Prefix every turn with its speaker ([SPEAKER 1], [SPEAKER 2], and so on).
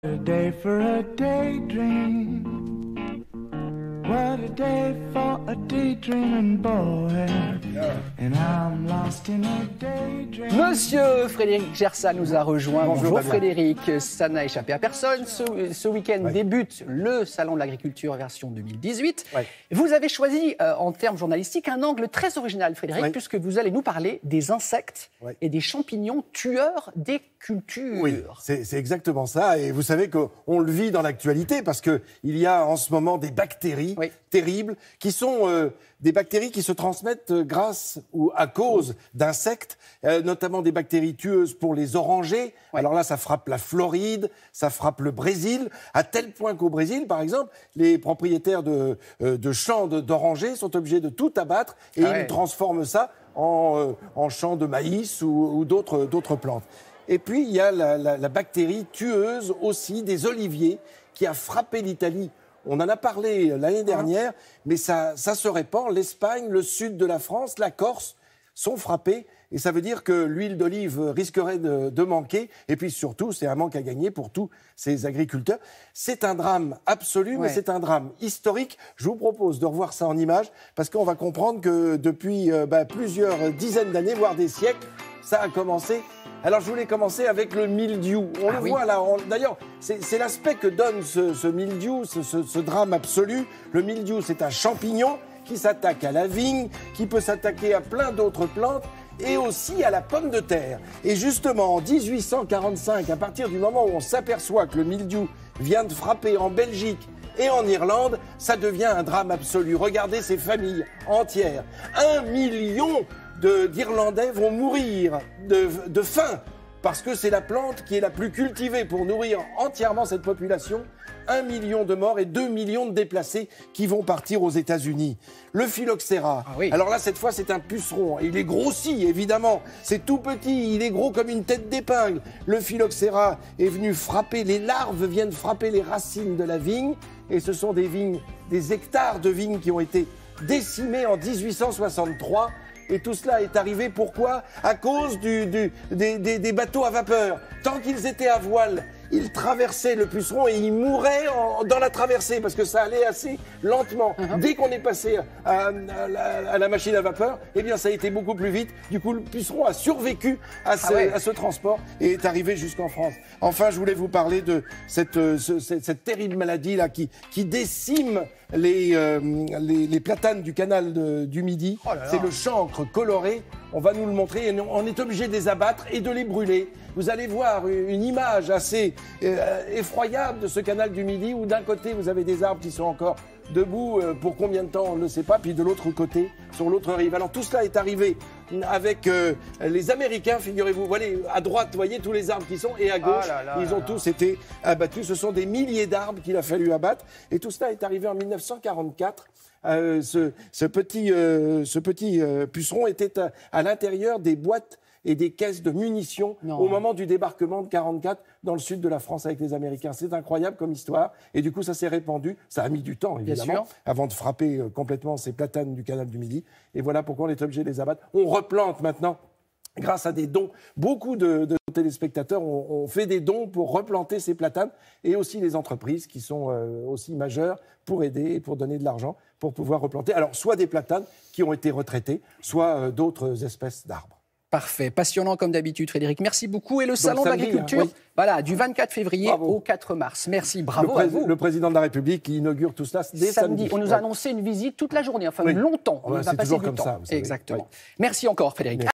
[SPEAKER 1] A day for a daydream. What a day for a daydreaming boy. And I'm lost in a daydream.
[SPEAKER 2] Monsieur Frédéric Gersat nous a rejoint. Bonjour
[SPEAKER 3] Damien.
[SPEAKER 2] Frédéric, ça n'a échappé à personne. Ce week-end débute le Salon de l'Agriculture version 2018. Vous avez choisi en termes journalistiques un angle très original Frédéric, puisque vous allez nous parler des insectes et des champignons tueurs des cultures.
[SPEAKER 3] Oui, c'est exactement ça. Et vous savez qu'on le vit dans l'actualité parce qu'il y a en ce moment des bactéries terribles qui sont des bactéries qui se transmettent grâce ou à cause d'insectes, notamment des bactéries tueuses pour les orangers. Alors là, ça frappe la Floride, ça frappe le Brésil, à tel point qu'au Brésil, par exemple, les propriétaires de champs d'orangers sont obligés de tout abattre et ils transforment ça en champs de maïs ou d'autres plantes. Et puis, il y a la bactérie tueuse aussi des oliviers qui a frappé l'Italie. On en a parlé l'année dernière, mais ça se répand. L'Espagne, le sud de la France, la Corse sont frappés. Et ça veut dire que l'huile d'olive risquerait de manquer. Et puis surtout, c'est un manque à gagner pour tous ces agriculteurs. C'est un drame absolu, mais c'est un drame historique. Je vous propose de revoir ça en images, parce qu'on va comprendre que depuis plusieurs dizaines d'années, voire des siècles, ça a commencé. Alors, je voulais commencer avec le mildiou. On le voit là. D'ailleurs, c'est l'aspect que donne ce mildiou, ce drame absolu. Le mildiou, c'est un champignon qui s'attaque à la vigne, qui peut s'attaquer à plein d'autres plantes et aussi à la pomme de terre. Et justement, en 1845, à partir du moment où on s'aperçoit que le mildiou vient de frapper en Belgique et en Irlande, ça devient un drame absolu. Regardez ces familles entières. 1 million d'Irlandais vont mourir de faim parce que c'est la plante qui est la plus cultivée pour nourrir entièrement cette population. 1 million de morts et 2 millions de déplacés qui vont partir aux États-Unis. Le phylloxéra, alors là, cette fois, c'est un puceron. Il est grossi, évidemment. C'est tout petit, il est gros comme une tête d'épingle. Le phylloxéra est venu frapper, les larves viennent frapper les racines de la vigne. Et ce sont des hectares de vignes qui ont été décimés en 1863. Et tout cela est arrivé, pourquoi ? À cause des bateaux à vapeur. Tant qu'ils étaient à voile, ils traversaient le puceron et ils mouraient dans la traversée parce que ça allait assez lentement. Dès qu'on est passé à la machine à vapeur, eh bien ça a été beaucoup plus vite. Du coup, le puceron a survécu à ce transport et est arrivé jusqu'en France. Enfin, je voulais vous parler de cette terrible maladie là qui décime les platanes du canal du Midi. C'est le chancre coloré. On va nous le montrer et on est obligé de les abattre et de les brûler. Vous allez voir une image assez effroyable de ce canal du Midi où d'un côté vous avez des arbres qui sont encore debout pour combien de temps on ne le sait pas, puis de l'autre côté, sur l'autre rive. Alors tout cela est arrivé avec les Américains, figurez-vous. Voilà, à droite, vous voyez tous les arbres qui sont, et à gauche, ils ont tous été abattus. Ce sont des milliers d'arbres qu'il a fallu abattre. Et tout cela est arrivé en 1944. Ce petit puceron était à l'intérieur des boîtes et des caisses de munitions au moment du débarquement de 1944 dans le sud de la France avec les Américains. C'est incroyable comme histoire. Et du coup, ça s'est répandu. Ça a mis du temps, évidemment, avant de frapper complètement ces platanes du canal du Midi. Et voilà pourquoi on est obligé de les abattre. On replante maintenant, grâce à des dons. Beaucoup de téléspectateurs ont fait des dons pour replanter ces platanes et aussi les entreprises qui sont aussi majeures pour aider et pour donner de l'argent pour pouvoir replanter. Alors, soit des platanes qui ont été retraités, soit d'autres espèces d'arbres.
[SPEAKER 2] Parfait, passionnant comme d'habitude Frédéric, merci beaucoup. Et le Salon de l'Agriculture, du 24 février au 4 mars. Merci, bravo à vous.
[SPEAKER 3] Le président de la République qui inaugure tout cela dès samedi.
[SPEAKER 2] On nous a annoncé une visite toute la journée, enfin longtemps. On va passer du temps.
[SPEAKER 3] comme ça, vous savez.
[SPEAKER 2] Exactement. Merci encore Frédéric.